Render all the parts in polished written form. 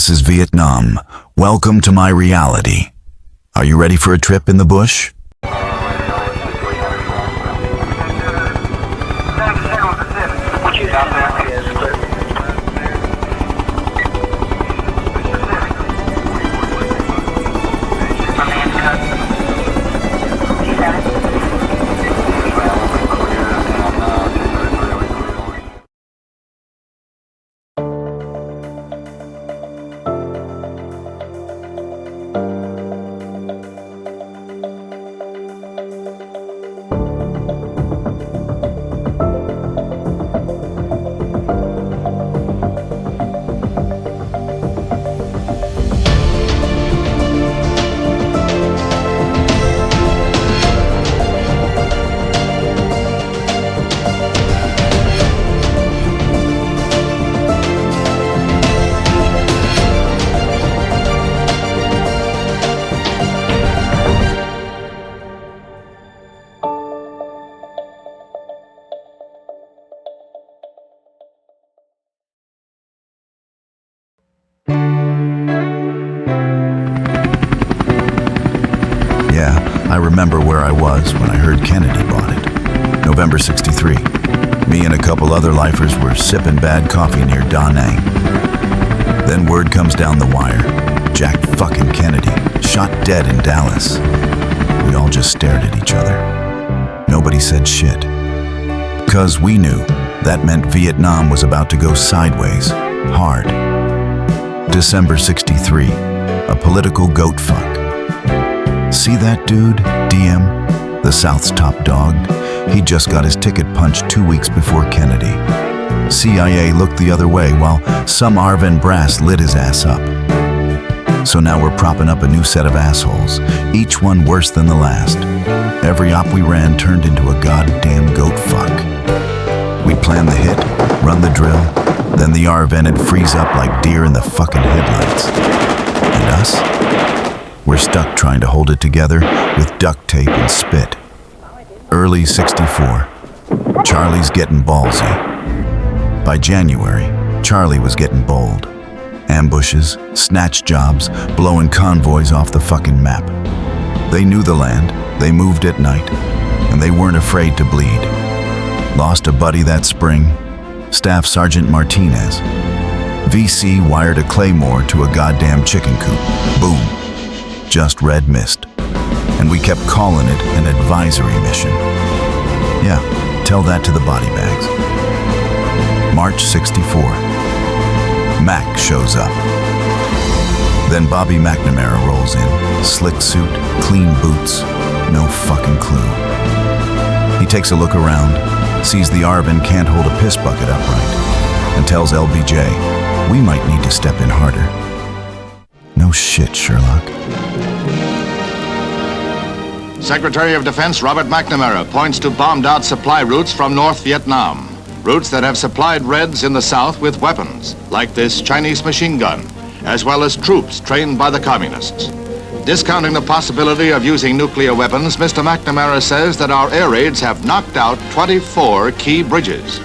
This is Vietnam. Welcome to my reality. Are you ready for a trip in the bush? I remember where I was when I heard Kennedy bought it. November 63. Me and a couple other lifers were sipping bad coffee near Da Nang. Then word comes down the wire. Jack fucking Kennedy, shot dead in Dallas. We all just stared at each other. Nobody said shit. 'Cause we knew that meant Vietnam was about to go sideways, hard. December 63. A political goat fuck. See that dude, Diem, the South's top dog? He just got his ticket punched 2 weeks before Kennedy. CIA looked the other way while some Arvin brass lit his ass up. So now we're propping up a new set of assholes, each one worse than the last. Every op we ran turned into a goddamn goat fuck. We'd plan the hit, run the drill, then the Arvin'd freeze up like deer in the fucking headlights. And us? We're stuck trying to hold it together with duct tape and spit. Early 64. Charlie's getting ballsy. By January, Charlie was getting bold. Ambushes, snatch jobs, blowing convoys off the fucking map. They knew the land, they moved at night, and they weren't afraid to bleed. Lost a buddy that spring, Staff Sergeant Martinez. VC wired a claymore to a goddamn chicken coop. Boom. Just red mist. And we kept calling it an advisory mission. Yeah, tell that to the body bags. March 64. Mac shows up. Then Bobby McNamara rolls in. Slick suit, clean boots, no fucking clue. He takes a look around, sees the Arvin can't hold a piss bucket upright, and tells LBJ, we might need to step in harder. No shit, Sherlock. Secretary of Defense Robert McNamara points to bombed-out supply routes from North Vietnam. Routes that have supplied Reds in the South with weapons, like this Chinese machine gun, as well as troops trained by the communists. Discounting the possibility of using nuclear weapons, Mr. McNamara says that our air raids have knocked out 24 key bridges.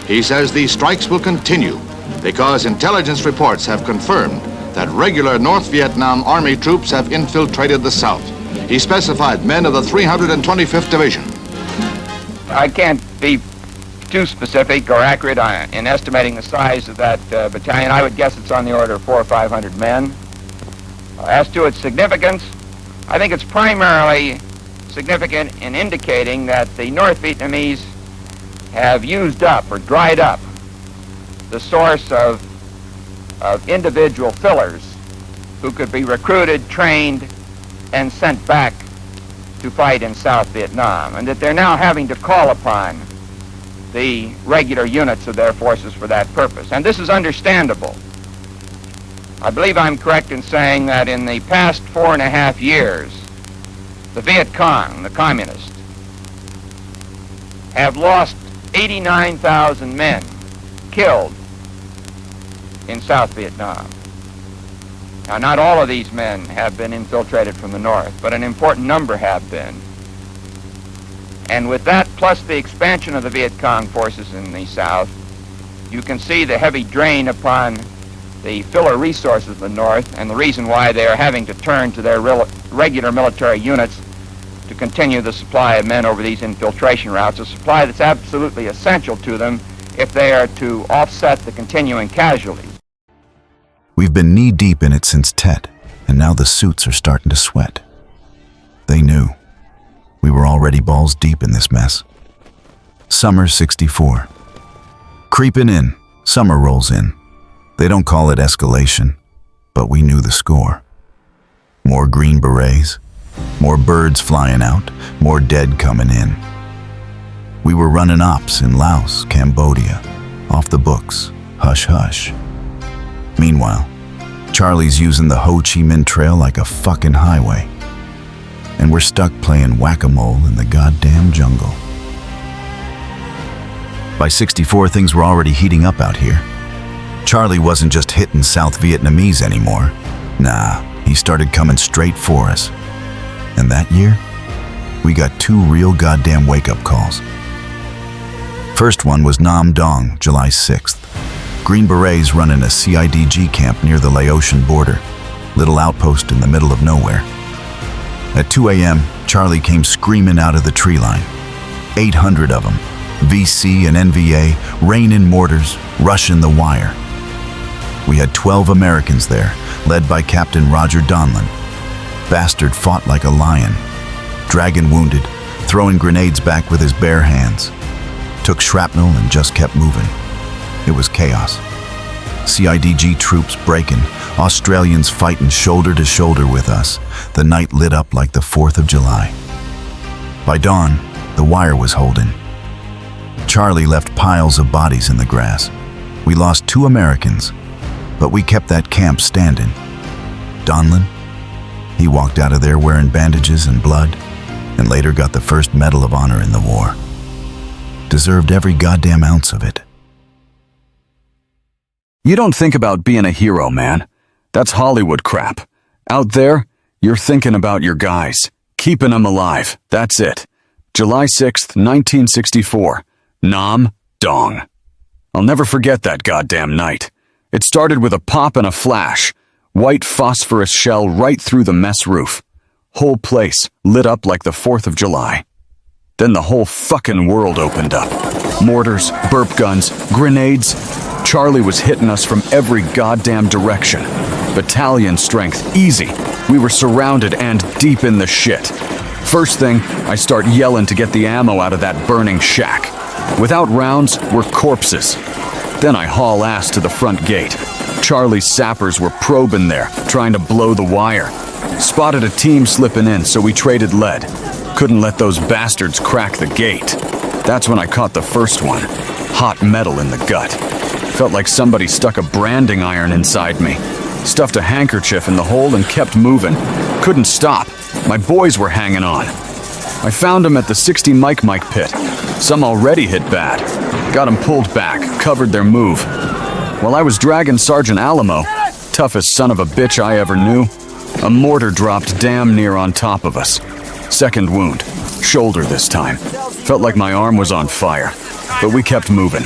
He says these strikes will continue because intelligence reports have confirmed that regular North Vietnam Army troops have infiltrated the South. He specified men of the 325th Division. I can't be too specific or accurate in estimating the size of that battalion. I would guess it's on the order of 400 or 500 men. As to its significance, I think it's primarily significant in indicating that the North Vietnamese have used up or dried up the source of individual fillers who could be recruited, trained, and sent back to fight in South Vietnam, and that they're now having to call upon the regular units of their forces for that purpose. And this is understandable. I believe I'm correct in saying that in the past 4.5 years, the Viet Cong, the communists, have lost 89,000 men killed in South Vietnam. Now, not all of these men have been infiltrated from the north, but an important number have been. And with that, plus the expansion of the Viet Cong forces in the south, you can see the heavy drain upon the filler resources of the North, and the reason why they are having to turn to their regular military units to continue the supply of men over these infiltration routes, a supply that's absolutely essential to them if they are to offset the continuing casualties. We've been knee-deep in it since Tet, and now the suits are starting to sweat. They knew. We were already balls deep in this mess. Summer 64. Creeping in, summer rolls in. They don't call it escalation, but we knew the score. More Green Berets, more birds flying out, more dead coming in. We were running ops in Laos, Cambodia, off the books, hush hush. Meanwhile, Charlie's using the Ho Chi Minh Trail like a fucking highway. And we're stuck playing whack-a-mole in the goddamn jungle. By 64, things were already heating up out here. Charlie wasn't just hitting South Vietnamese anymore. Nah, he started coming straight for us. And that year, we got 2 real goddamn wake-up calls. First one was Nam Dong, July 6th. Green Berets running a CIDG camp near the Laotian border, little outpost in the middle of nowhere. At 2 a.m., Charlie came screaming out of the tree line. 800 of them, VC and NVA, raining mortars, rushing the wire. We had 12 Americans there, led by Captain Roger Donlon. Bastard fought like a lion, dragging wounded, throwing grenades back with his bare hands. Took shrapnel and just kept moving. It was chaos. CIDG troops breaking, Australians fighting shoulder to shoulder with us. The night lit up like the 4th of July. By dawn, the wire was holding. Charlie left piles of bodies in the grass. We lost 2 Americans, but we kept that camp standing. Donlon, he walked out of there wearing bandages and blood, and later got the first Medal of Honor in the war. Deserved every goddamn ounce of it. You don't think about being a hero, man. That's Hollywood crap. Out there, you're thinking about your guys, keeping them alive. That's it. July 6th, 1964. Nam Dong. I'll never forget that goddamn night. It started with a pop and a flash. White phosphorus shell right through the mess roof. Whole place lit up like the 4th of July. Then the whole fucking world opened up. Mortars, burp guns, grenades. Charlie was hitting us from every goddamn direction. Battalion strength, easy. We were surrounded and deep in the shit. First thing, I start yelling to get the ammo out of that burning shack. Without rounds, we're corpses. Then I haul ass to the front gate. Charlie's sappers were probing there, trying to blow the wire. Spotted a team slipping in, so we traded lead. Couldn't let those bastards crack the gate. That's when I caught the first one. Hot metal in the gut. Felt like somebody stuck a branding iron inside me. Stuffed a handkerchief in the hole and kept moving. Couldn't stop. My boys were hanging on. I found them at the 60 Mike pit. Some already hit bad. Got them pulled back, covered their move. While I was dragging Sergeant Alamo, toughest son of a bitch I ever knew, a mortar dropped damn near on top of us. Second wound. Shoulder this time. Felt like my arm was on fire. But we kept moving.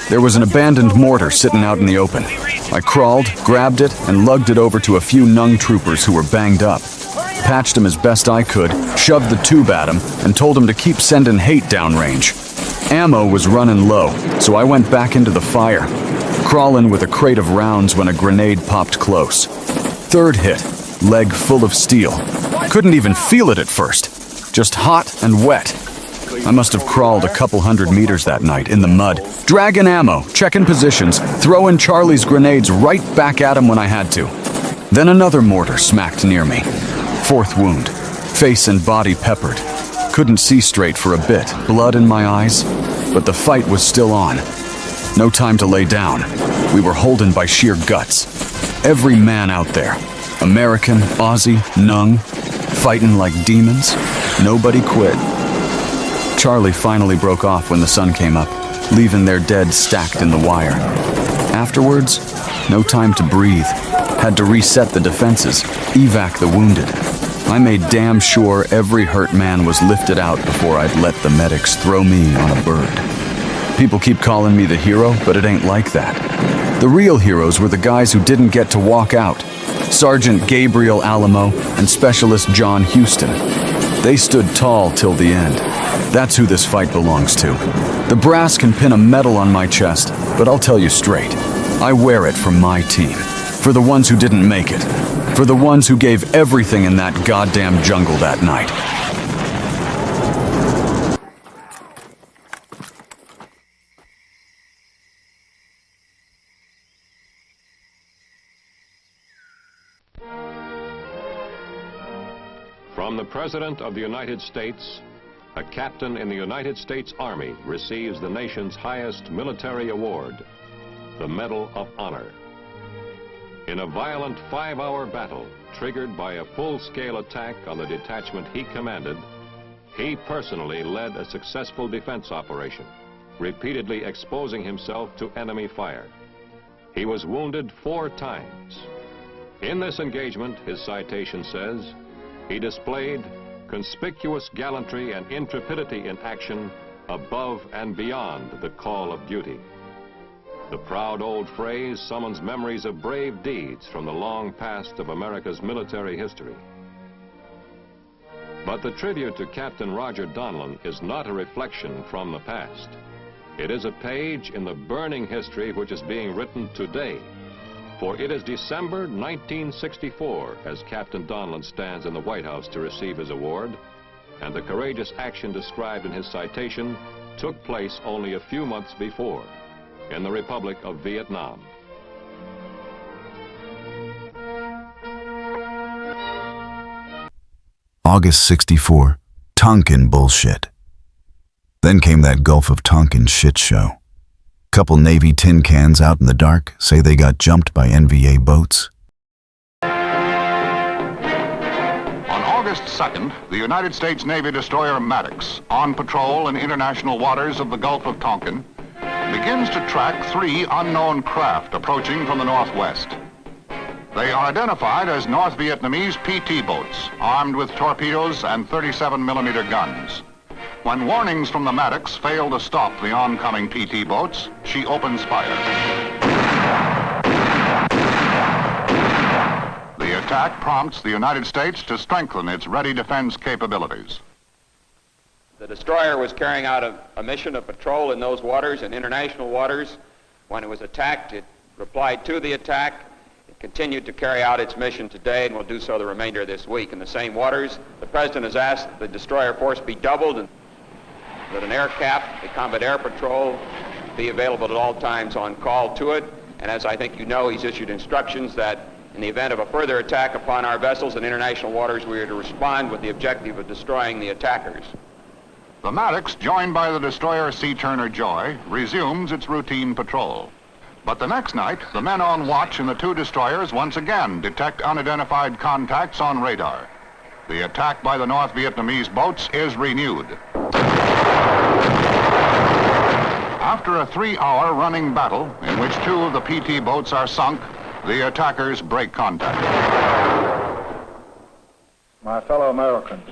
There was an abandoned mortar sitting out in the open. I crawled, grabbed it, and lugged it over to a few Nung troopers who were banged up. Patched them as best I could, shoved the tube at them, and told them to keep sending hate downrange. Ammo was running low, so I went back into the fire, crawling with a crate of rounds when a grenade popped close. Third hit, leg full of steel. Couldn't even feel it at first. Just hot and wet. I must have crawled a couple 100 meters that night in the mud, dragging ammo, checking positions, throwing Charlie's grenades right back at him when I had to. Then another mortar smacked near me. Fourth wound, face and body peppered. Couldn't see straight for a bit, blood in my eyes, but the fight was still on. No time to lay down. We were holden by sheer guts. Every man out there, American, Aussie, Nung, fighting like demons. Nobody quit. Charlie finally broke off when the sun came up, leaving their dead stacked in the wire. Afterwards, no time to breathe. Had to reset the defenses, evac the wounded. I made damn sure every hurt man was lifted out before I'd let the medics throw me on a bird. People keep calling me the hero, but it ain't like that. The real heroes were the guys who didn't get to walk out. Sergeant Gabriel Alamo and Specialist John Houston. They stood tall till the end. That's who this fight belongs to. The brass can pin a medal on my chest, but I'll tell you straight. I wear it for my team. For the ones who didn't make it. For the ones who gave everything in that goddamn jungle that night. From the President of the United States, a captain in the United States Army receives the nation's highest military award, the Medal of Honor. In a violent 5-hour battle triggered by a full-scale attack on the detachment he commanded, he personally led a successful defense operation, repeatedly exposing himself to enemy fire. He was wounded 4 times. In this engagement, his citation says, he displayed conspicuous gallantry and intrepidity in action above and beyond the call of duty. The proud old phrase summons memories of brave deeds from the long past of America's military history. But the tribute to Captain Roger Donlon is not a reflection from the past. It is a page in the burning history which is being written today. For it is December 1964 as Captain Donlon stands in the White House to receive his award, and the courageous action described in his citation took place only a few months before in the Republic of Vietnam. August 64, Tonkin bullshit. Then came that Gulf of Tonkin shit show. Couple Navy tin cans out in the dark say they got jumped by NVA boats. On August 2nd, the United States Navy destroyer Maddox, on patrol in international waters of the Gulf of Tonkin, begins to track 3 unknown craft approaching from the northwest. They are identified as North Vietnamese PT boats, armed with torpedoes and 37mm guns. When warnings from the Maddox fail to stop the oncoming PT boats, she opens fire. The attack prompts the United States to strengthen its ready defense capabilities. The destroyer was carrying out a mission of patrol in those waters, in international waters. When it was attacked, it replied to the attack. It continued to carry out its mission today and will do so the remainder of this week in the same waters. The President has asked that the destroyer force be doubled and that an air cap, the combat air patrol, be available at all times on call to it. And as I think you know, he's issued instructions that in the event of a further attack upon our vessels in international waters, we are to respond with the objective of destroying the attackers. The Maddox, joined by the destroyer Sea Turner Joy, resumes its routine patrol. But the next night, the men on watch in the 2 destroyers once again detect unidentified contacts on radar. The attack by the North Vietnamese boats is renewed. After a 3-hour running battle, in which 2 of the PT boats are sunk, the attackers break contact. My fellow Americans,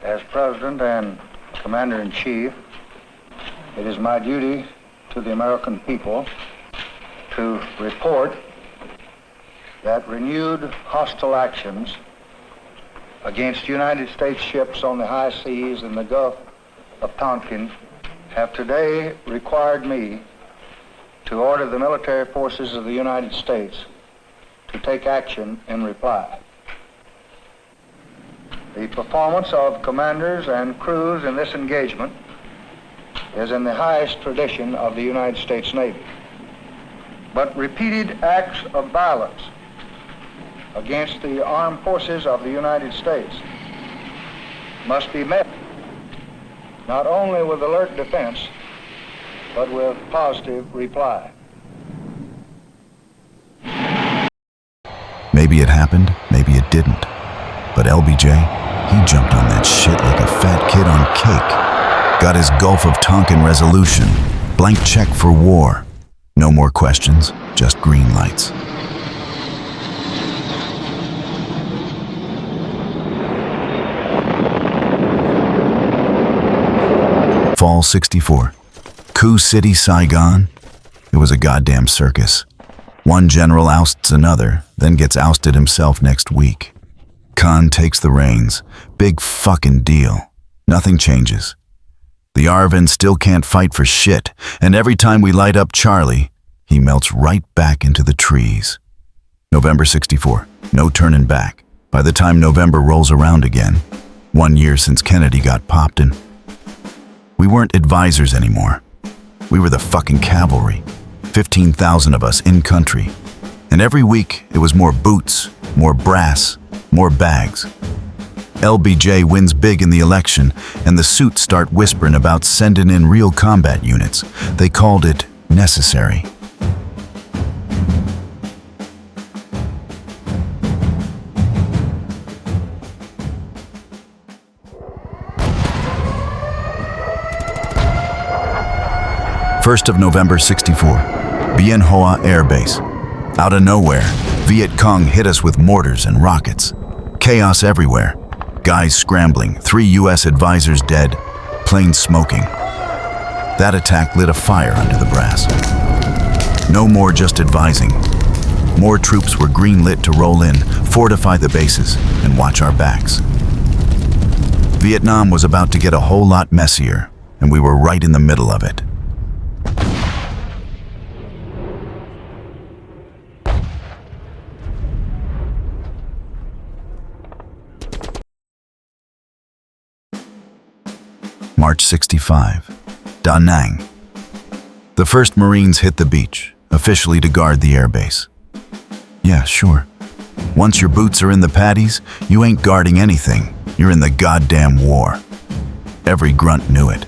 as President and Commander-in-Chief, it is my duty to the American people to report that renewed hostile actions against United States ships on the high seas in the Gulf of Tonkin have today required me to order the military forces of the United States to take action in reply. The performance of commanders and crews in this engagement is in the highest tradition of the United States Navy. But repeated acts of violence against the armed forces of the United States must be met not only with alert defense, but with positive reply. Maybe it happened, maybe it didn't. But LBJ, he jumped on that shit like a fat kid on cake. Got his Gulf of Tonkin resolution, blank check for war. No more questions, just green lights. Fall 64. Coup City, Saigon. It was a goddamn circus. One general ousts another, then gets ousted himself next week. Khan takes the reins. Big fucking deal. Nothing changes. The Arvin still can't fight for shit, and every time we light up Charlie, he melts right back into the trees. November 64. No turning back. By the time November rolls around again, 1 year since Kennedy got popped in, we weren't advisors anymore. We were the fucking cavalry. 15,000 of us in country. And every week, it was more boots, more brass, more bags. LBJ wins big in the election, and the suits start whispering about sending in real combat units. They called it necessary. First of November 64, Bien Hoa Air Base. Out of nowhere, Viet Cong hit us with mortars and rockets. Chaos everywhere. Guys scrambling, 3 U.S. advisors dead, planes smoking. That attack lit a fire under the brass. No more just advising. More troops were green-lit to roll in, fortify the bases, and watch our backs. Vietnam was about to get a whole lot messier, and we were right in the middle of it. March 65, Da Nang. The first Marines hit the beach, officially to guard the airbase. Yeah, sure. Once your boots are in the paddies, you ain't guarding anything. You're in the goddamn war. Every grunt knew it,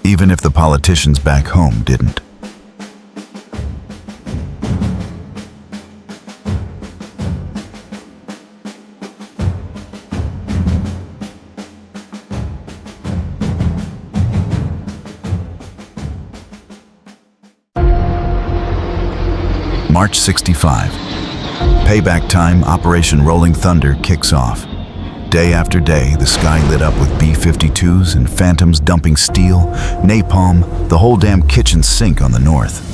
even if the politicians back home didn't. March 65. Payback time, Operation Rolling Thunder kicks off. Day after day, the sky lit up with B-52s and Phantoms dumping steel, napalm, the whole damn kitchen sink on the north.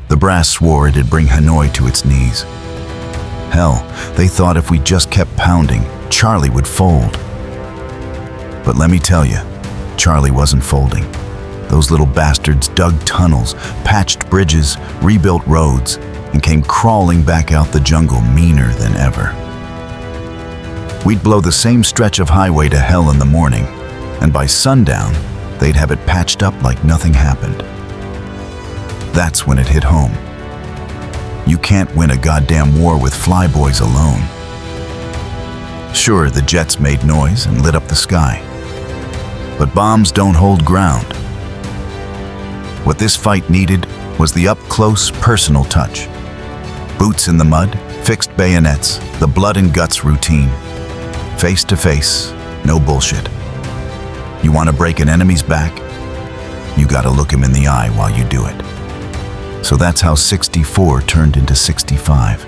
The brass swore it'd bring Hanoi to its knees. Hell, they thought if we just kept pounding, Charlie would fold. But let me tell you, Charlie wasn't folding. Those little bastards dug tunnels, patched bridges, rebuilt roads, and came crawling back out the jungle meaner than ever. We'd blow the same stretch of highway to hell in the morning, and by sundown, they'd have it patched up like nothing happened. That's when it hit home. You can't win a goddamn war with flyboys alone. Sure, the jets made noise and lit up the sky, but bombs don't hold ground. What this fight needed was the up-close, personal touch. Boots in the mud, fixed bayonets, the blood and guts routine. Face to face, no bullshit. You want to break an enemy's back? You gotta look him in the eye while you do it. So that's how 64 turned into 65.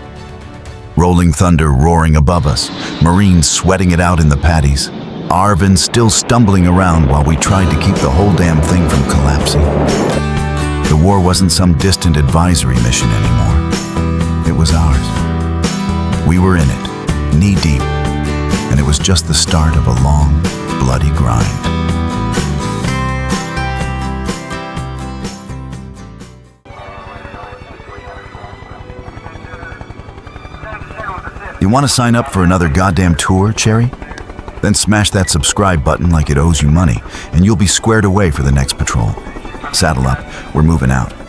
Rolling thunder roaring above us, Marines sweating it out in the paddies, Arvin still stumbling around while we tried to keep the whole damn thing from collapsing. The war wasn't some distant advisory mission anymore. It was ours. We were in it, knee-deep, and it was just the start of a long, bloody grind. You want to sign up for another goddamn tour, Cherry? Then smash that subscribe button like it owes you money, and you'll be squared away for the next patrol. Saddle up, we're moving out.